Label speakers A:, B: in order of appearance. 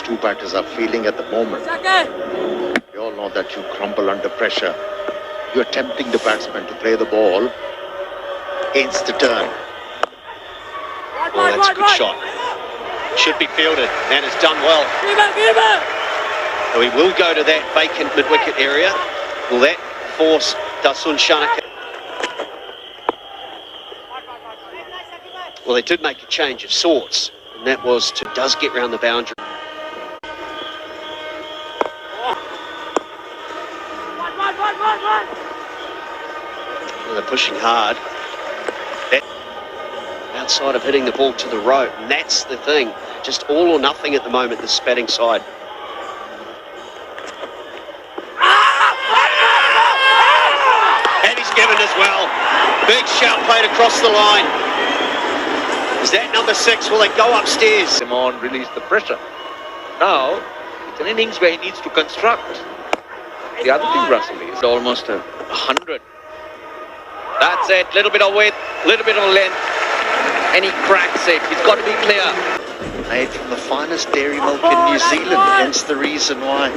A: two batters are feeling at the moment. We all know that you crumble under pressure. You're tempting the batsman to play the ball against the turn.
B: Oh, that's a good shot. Should be fielded and has done well. So he will go to that vacant mid-wicket area. Will that force Dasun Shanaka? Well, they did make a change of sorts, and that was to does get round the boundary. Well, they're pushing hard. That outside of hitting the ball to the rope, and that's the thing. Just all or nothing at the moment, this batting side. And he's given as well. Big shout played across the line. Is that number 6? Will they go upstairs?
C: Simon released the pressure. Now, it's an innings where he needs to construct. The other thing, Russell, is almost 100. That's it. Little bit of width, little bit of length. And he cracks it. He's got to be clear.
A: Made from the finest dairy milk in New Zealand, hence the reason why